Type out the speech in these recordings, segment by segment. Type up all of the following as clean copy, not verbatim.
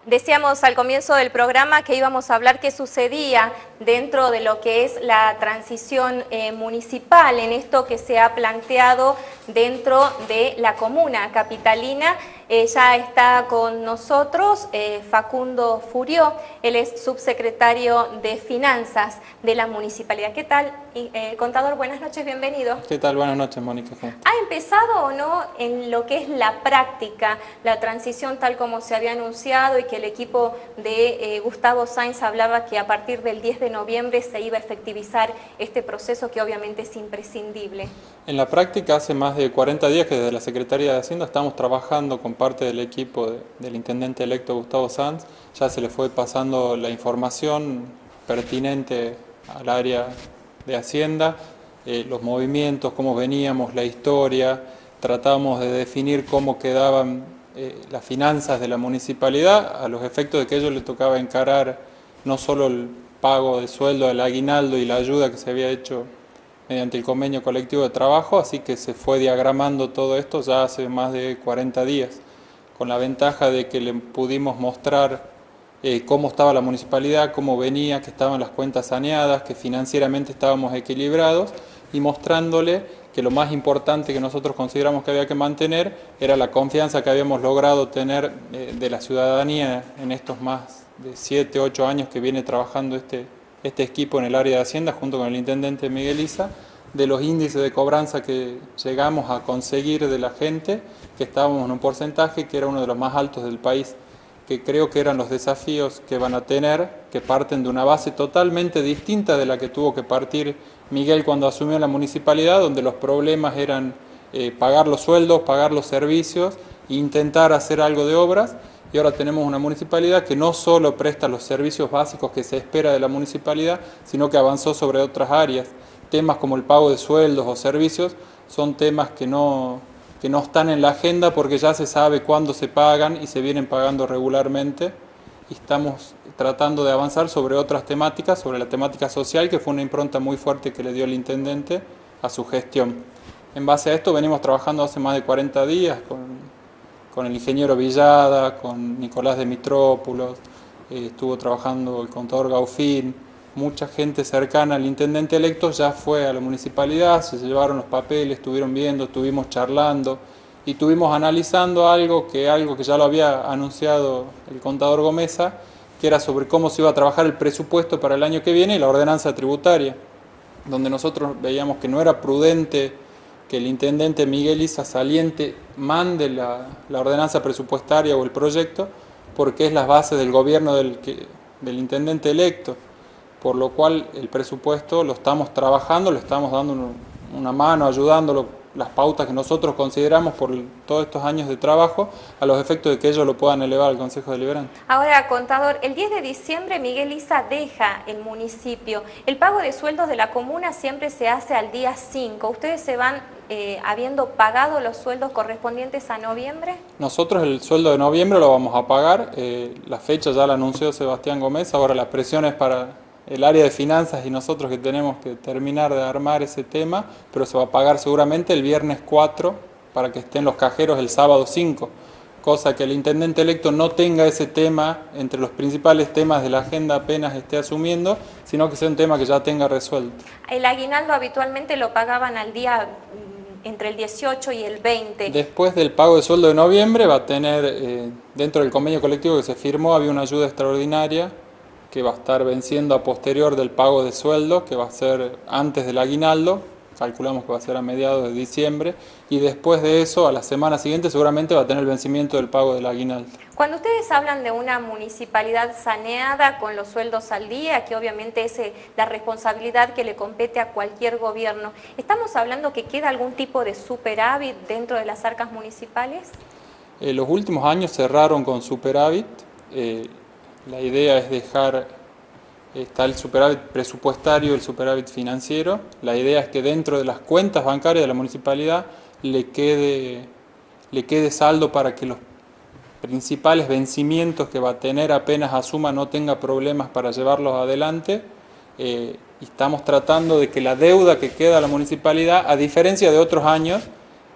Decíamos al comienzo del programa que íbamos a hablar qué sucedía dentro de lo que es la transición municipal, en esto que se ha planteado dentro de la comuna capitalina. Ya está con nosotros Facundo Furió, él es subsecretario de Finanzas de la Municipalidad. ¿Qué tal, contador? Buenas noches, bienvenido. ¿Qué tal? Buenas noches, Mónica. ¿Ha empezado o no en lo que es la práctica, la transición tal como se había anunciado y que el equipo de Gustavo Sáenz hablaba que a partir del 10 de noviembre se iba a efectivizar este proceso que obviamente es imprescindible? En la práctica, hace más de 40 días que desde la Secretaría de Hacienda estamos trabajando con parte del equipo del intendente electo Gustavo Sáenz. Ya se le fue pasando la información pertinente al área de Hacienda, los movimientos, cómo veníamos, la historia. Tratamos de definir cómo quedaban las finanzas de la municipalidad, a los efectos de que a ellos les tocaba encarar no solo el pago de sueldo, el aguinaldo y la ayuda que se había hecho mediante el convenio colectivo de trabajo, así que se fue diagramando todo esto ya hace más de 40 días, con la ventaja de que le pudimos mostrar cómo estaba la municipalidad, cómo venía, que estaban las cuentas saneadas, que financieramente estábamos equilibrados, y mostrándole que lo más importante que nosotros consideramos que había que mantener era la confianza que habíamos logrado tener de la ciudadanía en estos más de 7, 8 años que viene trabajando este equipo en el área de Hacienda junto con el intendente Miguel Isa, de los índices de cobranza que llegamos a conseguir de la gente, que estábamos en un porcentaje que era uno de los más altos del país, que creo que eran los desafíos que van a tener, que parten de una base totalmente distinta de la que tuvo que partir Miguel cuando asumió la municipalidad, donde los problemas eran pagar los sueldos, pagar los servicios, intentar hacer algo de obras. Y ahora tenemos una municipalidad que no solo presta los servicios básicos que se espera de la municipalidad, sino que avanzó sobre otras áreas. Temas como el pago de sueldos o servicios son temas que no están en la agenda porque ya se sabe cuándo se pagan y se vienen pagando regularmente. Y estamos tratando de avanzar sobre otras temáticas, sobre la temática social, que fue una impronta muy fuerte que le dio el intendente a su gestión. En base a esto venimos trabajando hace más de 40 días con el ingeniero Villada, con Nicolás de Mitrópulos, estuvo trabajando el contador Gaufín, mucha gente cercana al intendente electo ya fue a la municipalidad, se llevaron los papeles, estuvieron viendo, estuvimos charlando y estuvimos analizando algo que ya lo había anunciado el contador Gomesa, que era sobre cómo se iba a trabajar el presupuesto para el año que viene y la ordenanza tributaria, donde nosotros veíamos que no era prudente que el intendente Miguel Isa saliente mande la ordenanza presupuestaria o el proyecto, porque es la base del gobierno del intendente electo, por lo cual el presupuesto lo estamos trabajando, le estamos dando una mano, ayudándolo, las pautas que nosotros consideramos por todos estos años de trabajo, a los efectos de que ellos lo puedan elevar al Consejo Deliberante. Ahora, contador, el 10 de diciembre Miguel Isa deja el municipio. El pago de sueldos de la comuna siempre se hace al día 5. ¿Ustedes se van habiendo pagado los sueldos correspondientes a noviembre? Nosotros el sueldo de noviembre lo vamos a pagar. La fecha ya la anunció Sebastián Gómez. Ahora la presión es para el área de finanzas y nosotros que tenemos que terminar de armar ese tema, pero se va a pagar seguramente el viernes 4 para que estén los cajeros el sábado 5, cosa que el intendente electo no tenga ese tema entre los principales temas de la agenda apenas esté asumiendo, sino que sea un tema que ya tenga resuelto. El aguinaldo habitualmente lo pagaban al día entre el 18 y el 20. Después del pago de sueldo de noviembre va a tener, dentro del convenio colectivo que se firmó, había una ayuda extraordinaria que va a estar venciendo a posterior del pago de sueldo, que va a ser antes del aguinaldo, calculamos que va a ser a mediados de diciembre, y después de eso, a la semana siguiente, seguramente va a tener el vencimiento del pago del aguinaldo. Cuando ustedes hablan de una municipalidad saneada con los sueldos al día, que obviamente es la responsabilidad que le compete a cualquier gobierno, ¿estamos hablando que queda algún tipo de superávit dentro de las arcas municipales? Los últimos años cerraron con superávit. La idea es dejar, está el superávit presupuestario, el superávit financiero. La idea es que dentro de las cuentas bancarias de la municipalidad le quede saldo para que los principales vencimientos que va a tener apenas asuma no tenga problemas para llevarlos adelante. Y estamos tratando de que la deuda que queda a la municipalidad, a diferencia de otros años,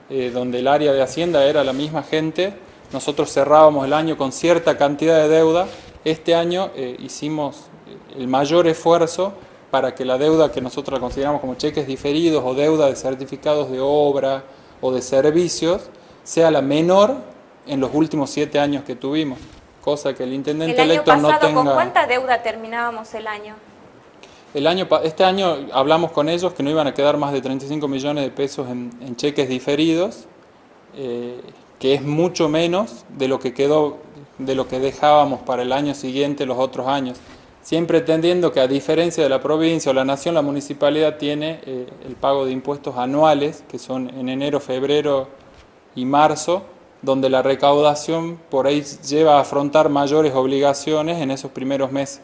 donde el área de Hacienda era la misma gente, nosotros cerrábamos el año con cierta cantidad de deuda. Este año hicimos el mayor esfuerzo para que la deuda que nosotros la consideramos como cheques diferidos o deuda de certificados de obra o de servicios sea la menor en los últimos 7 años que tuvimos, cosa que el intendente electo no tenga. ¿Con cuánta deuda terminábamos el año? Este año hablamos con ellos que no iban a quedar más de 35 millones de pesos en cheques diferidos, que es mucho menos de lo que quedó, de lo que dejábamos para el año siguiente, los otros años. Siempre entendiendo que a diferencia de la provincia o la nación, la municipalidad tiene el pago de impuestos anuales, que son en enero, febrero y marzo, donde la recaudación por ahí lleva a afrontar mayores obligaciones en esos primeros meses.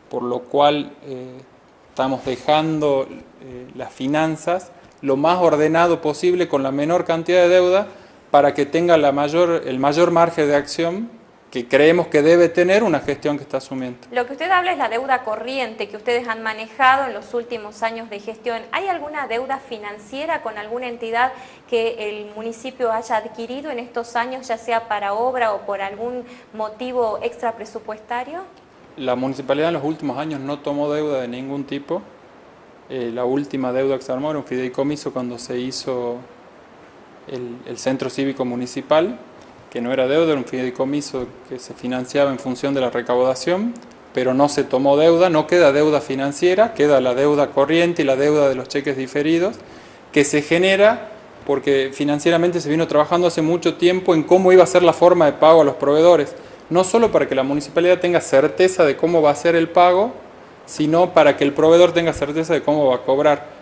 Por lo cual estamos dejando las finanzas lo más ordenado posible con la menor cantidad de deuda para que tenga el mayor margen de acción que creemos que debe tener una gestión que está asumiendo. Lo que usted habla es la deuda corriente que ustedes han manejado en los últimos años de gestión. ¿Hay alguna deuda financiera con alguna entidad que el municipio haya adquirido en estos años, ya sea para obra o por algún motivo extra presupuestario? La municipalidad en los últimos años no tomó deuda de ningún tipo. La última deuda que se armó era un fideicomiso cuando se hizo el centro cívico municipal, que no era deuda, era un fideicomiso que se financiaba en función de la recaudación, pero no se tomó deuda, no queda deuda financiera, queda la deuda corriente y la deuda de los cheques diferidos, que se genera porque financieramente se vino trabajando hace mucho tiempo en cómo iba a ser la forma de pago a los proveedores, no solo para que la municipalidad tenga certeza de cómo va a ser el pago, sino para que el proveedor tenga certeza de cómo va a cobrar.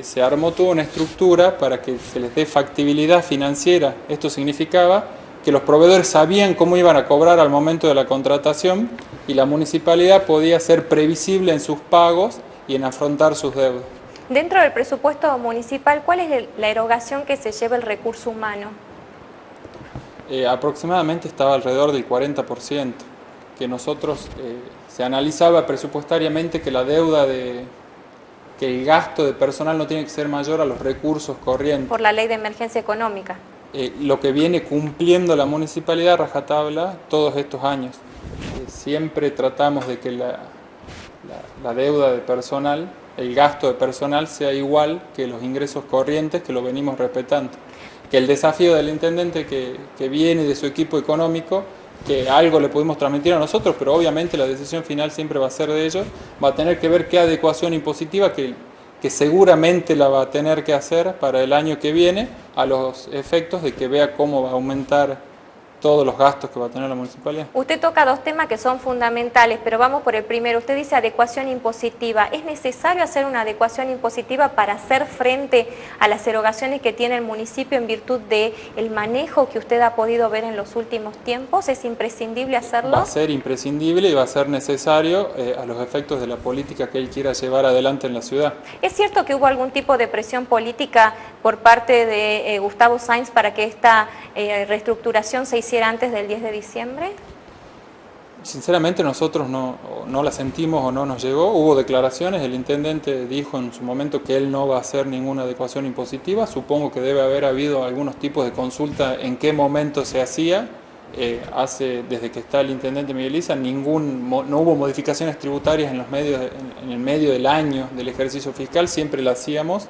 Se armó toda una estructura para que se les dé factibilidad financiera. Esto significaba que los proveedores sabían cómo iban a cobrar al momento de la contratación y la municipalidad podía ser previsible en sus pagos y en afrontar sus deudas. Dentro del presupuesto municipal, ¿cuál es la erogación que se lleva el recurso humano? Aproximadamente estaba alrededor del 40%, que nosotros se analizaba presupuestariamente que la deuda que el gasto de personal no tiene que ser mayor a los recursos corrientes. Por la ley de emergencia económica. Lo que viene cumpliendo la municipalidad rajatabla todos estos años. Siempre tratamos de que la deuda de personal, el gasto de personal sea igual que los ingresos corrientes, que lo venimos respetando. Que el desafío del intendente que viene de su equipo económico, que algo le pudimos transmitir a nosotros, pero obviamente la decisión final siempre va a ser de ellos, va a tener que ver qué adecuación impositiva que seguramente la va a tener que hacer para el año que viene, a los efectos de que vea cómo va a aumentar todos los gastos que va a tener la municipalidad. Usted toca dos temas que son fundamentales, pero vamos por el primero. Usted dice adecuación impositiva. ¿Es necesario hacer una adecuación impositiva para hacer frente a las erogaciones que tiene el municipio en virtud del manejo que usted ha podido ver en los últimos tiempos? ¿Es imprescindible hacerlo? Va a ser imprescindible y va a ser necesario a los efectos de la política que él quiera llevar adelante en la ciudad. ¿Es cierto que hubo algún tipo de presión política por parte de Gustavo Sainz para que esta reestructuración se hiciera antes del 10 de diciembre? Sinceramente nosotros no la sentimos o no nos llegó. Hubo declaraciones, el intendente dijo en su momento que él no va a hacer ninguna adecuación impositiva. Supongo que debe haber habido algunos tipos de consulta en qué momento se hacía. Desde que está el intendente Miguel Isa, no hubo modificaciones tributarias en el medio del año del ejercicio fiscal, siempre la hacíamos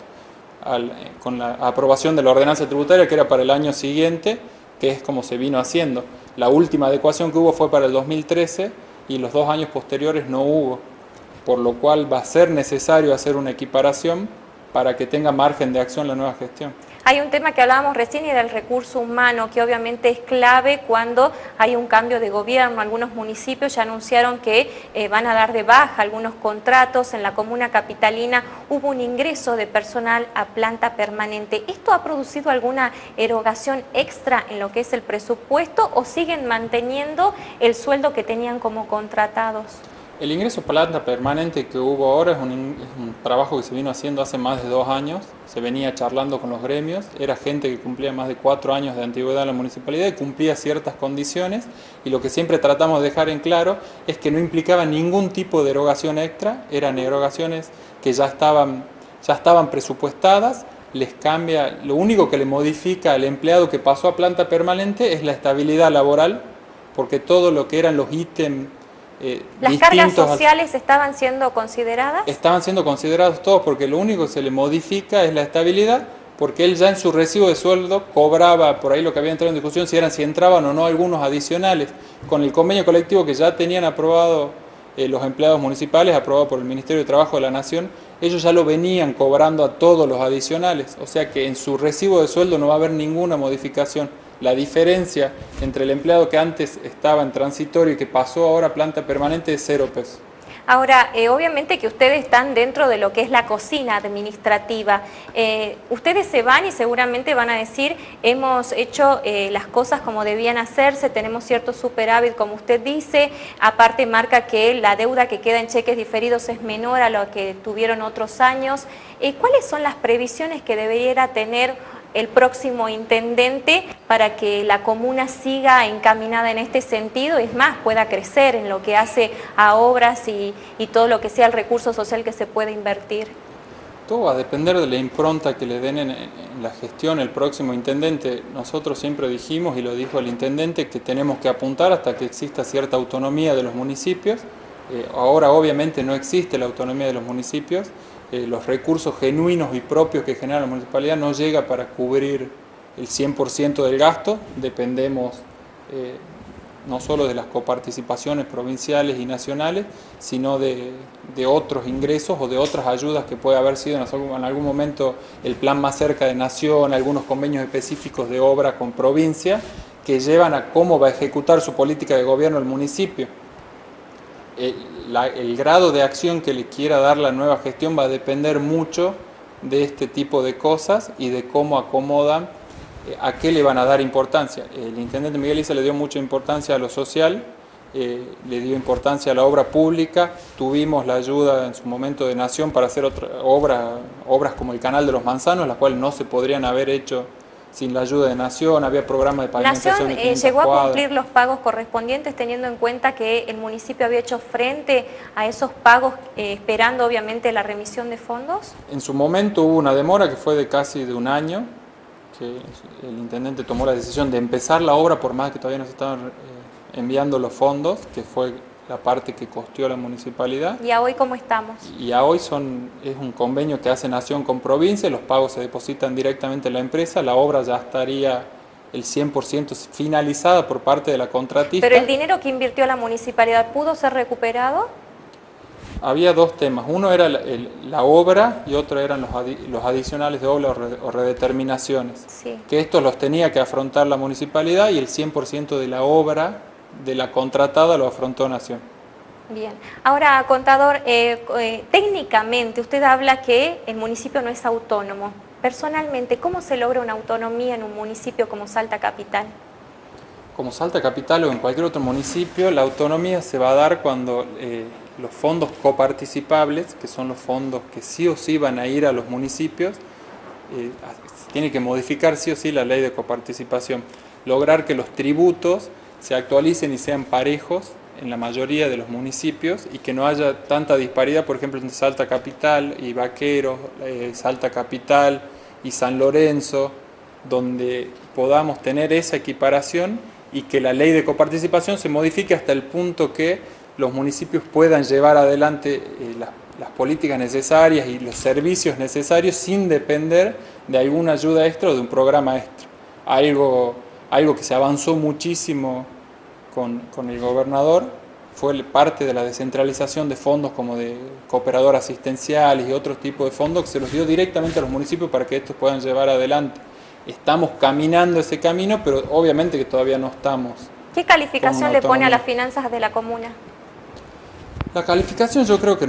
con la aprobación de la ordenanza tributaria que era para el año siguiente, que es como se vino haciendo. La última adecuación que hubo fue para el 2013 y los 2 años posteriores no hubo, por lo cual va a ser necesario hacer una equiparación para que tenga margen de acción la nueva gestión. Hay un tema que hablábamos recién y era el recurso humano, que obviamente es clave cuando hay un cambio de gobierno. Algunos municipios ya anunciaron que van a dar de baja algunos contratos. En la comuna capitalina hubo un ingreso de personal a planta permanente. ¿Esto ha producido alguna erogación extra en lo que es el presupuesto o siguen manteniendo el sueldo que tenían como contratados? El ingreso a planta permanente que hubo ahora es un trabajo que se vino haciendo hace más de 2 años, se venía charlando con los gremios, era gente que cumplía más de 4 años de antigüedad en la municipalidad y cumplía ciertas condiciones, y lo que siempre tratamos de dejar en claro es que no implicaba ningún tipo de erogación extra, eran erogaciones que ya estaban presupuestadas les cambia, lo único que le modifica al empleado que pasó a planta permanente es la estabilidad laboral, porque todo lo que eran los ítems ¿Las cargas sociales estaban siendo consideradas? Estaban siendo considerados todos, porque lo único que se le modifica es la estabilidad, porque él ya en su recibo de sueldo cobraba, por ahí lo que había entrado en discusión, si entraban o no algunos adicionales. Con el convenio colectivo que ya tenían aprobado los empleados municipales, aprobado por el Ministerio de Trabajo de la Nación, ellos ya lo venían cobrando a todos los adicionales, o sea que en su recibo de sueldo no va a haber ninguna modificación. La diferencia entre el empleado que antes estaba en transitorio y que pasó ahora a planta permanente es 0 pesos. Ahora, obviamente que ustedes están dentro de lo que es la cocina administrativa. Ustedes se van y seguramente van a decir, hemos hecho las cosas como debían hacerse, tenemos cierto superávit, como usted dice, aparte marca que la deuda que queda en cheques diferidos es menor a lo que tuvieron otros años. ¿Cuáles son las previsiones que debiera tener el próximo intendente para que la comuna siga encaminada en este sentido, es más, pueda crecer en lo que hace a obras y todo lo que sea el recurso social que se puede invertir? Todo va a depender de la impronta que le den en la gestión el próximo intendente. Nosotros siempre dijimos, y lo dijo el intendente, que tenemos que apuntar hasta que exista cierta autonomía de los municipios. Ahora obviamente no existe la autonomía de los municipios. Los recursos genuinos y propios que genera la municipalidad no llega para cubrir el 100% del gasto. Dependemos no solo de las coparticipaciones provinciales y nacionales, sino de otros ingresos o de otras ayudas que puede haber sido en algún momento el plan Más Cerca de Nación, algunos convenios específicos de obra con provincia que llevan a cómo va a ejecutar su política de gobierno el municipio. El grado de acción que le quiera dar la nueva gestión va a depender mucho de este tipo de cosas y de cómo acomodan, a qué le van a dar importancia. El intendente Miguel Isa le dio mucha importancia a lo social, le dio importancia a la obra pública, tuvimos la ayuda en su momento de Nación para hacer obras como el Canal de los Manzanos, las cuales no se podrían haber hecho sin la ayuda de Nación. Había programas de pavimentación. ¿Nación llegó a cumplir los pagos correspondientes teniendo en cuenta que el municipio había hecho frente a esos pagos esperando obviamente la remisión de fondos? En su momento hubo una demora que fue de casi de un año, que el intendente tomó la decisión de empezar la obra por más que todavía no se estaban enviando los fondos, que fue la parte que costeó la municipalidad. ¿Y a hoy cómo estamos? Y a hoy es un convenio que hace Nación con provincia, los pagos se depositan directamente en la empresa, la obra ya estaría el 100% finalizada por parte de la contratista. ¿Pero el dinero que invirtió la municipalidad pudo ser recuperado? Había dos temas, uno era la obra y otro eran los adicionales de obra o redeterminaciones, sí, que estos los tenía que afrontar la municipalidad y el 100% de la obra de la contratada lo afrontó Nación. Bien. Ahora, contador, técnicamente usted habla que el municipio no es autónomo. Personalmente, ¿cómo se logra una autonomía en un municipio como Salta Capital? Como Salta Capital o en cualquier otro municipio, la autonomía se va a dar cuando los fondos coparticipables, que son los fondos que sí o sí van a ir a los municipios, tiene que modificar sí o sí la ley de coparticipación. Lograr que los tributos se actualicen y sean parejos en la mayoría de los municipios y que no haya tanta disparidad, por ejemplo, entre Salta Capital y Vaqueros, Salta Capital y San Lorenzo, donde podamos tener esa equiparación y que la ley de coparticipación se modifique hasta el punto que los municipios puedan llevar adelante las políticas necesarias y los servicios necesarios sin depender de alguna ayuda extra o de un programa extra. Algo que se avanzó muchísimo con el gobernador fue parte de la descentralización de fondos como de cooperador asistenciales y otros tipos de fondos que se los dio directamente a los municipios para que estos puedan llevar adelante. Estamos caminando ese camino, pero obviamente que todavía no estamos. ¿Qué calificación le pone a las finanzas de la comuna? La calificación yo creo que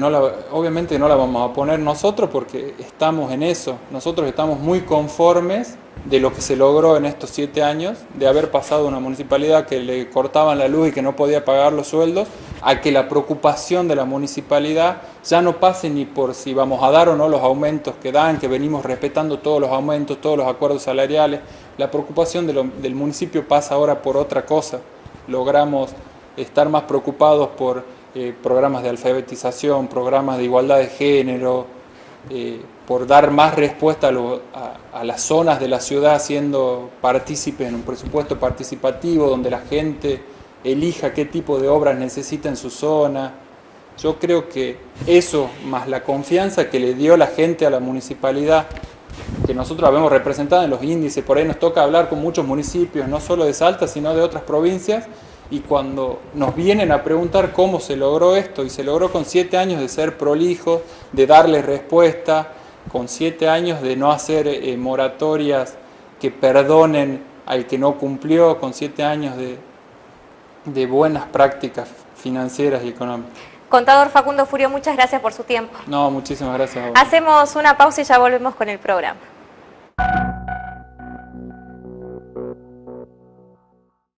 obviamente no la vamos a poner nosotros porque estamos en eso. Nosotros estamos muy conformes de lo que se logró en estos 7 años, de haber pasado una municipalidad que le cortaban la luz y que no podía pagar los sueldos, a que la preocupación de la municipalidad ya no pase ni por si vamos a dar o no los aumentos que dan, que venimos respetando todos los aumentos, todos los acuerdos salariales. La preocupación del municipio pasa ahora por otra cosa. Logramos estar más preocupados por programas de alfabetización, programas de igualdad de género, por dar más respuesta a las zonas de la ciudad siendo partícipes en un presupuesto participativo donde la gente elija qué tipo de obras necesita en su zona. Yo creo que eso, más la confianza que le dio la gente a la municipalidad, que nosotros la vemos representada en los índices, por ahí nos toca hablar con muchos municipios, no solo de Salta, sino de otras provincias, y cuando nos vienen a preguntar cómo se logró esto, y se logró con 7 años de ser prolijos, de darles respuesta, con 7 años de no hacer moratorias que perdonen al que no cumplió, con 7 años de buenas prácticas financieras y económicas. Contador Facundo Furio, muchas gracias por su tiempo. No, muchísimas gracias a vos. Hacemos una pausa y ya volvemos con el programa.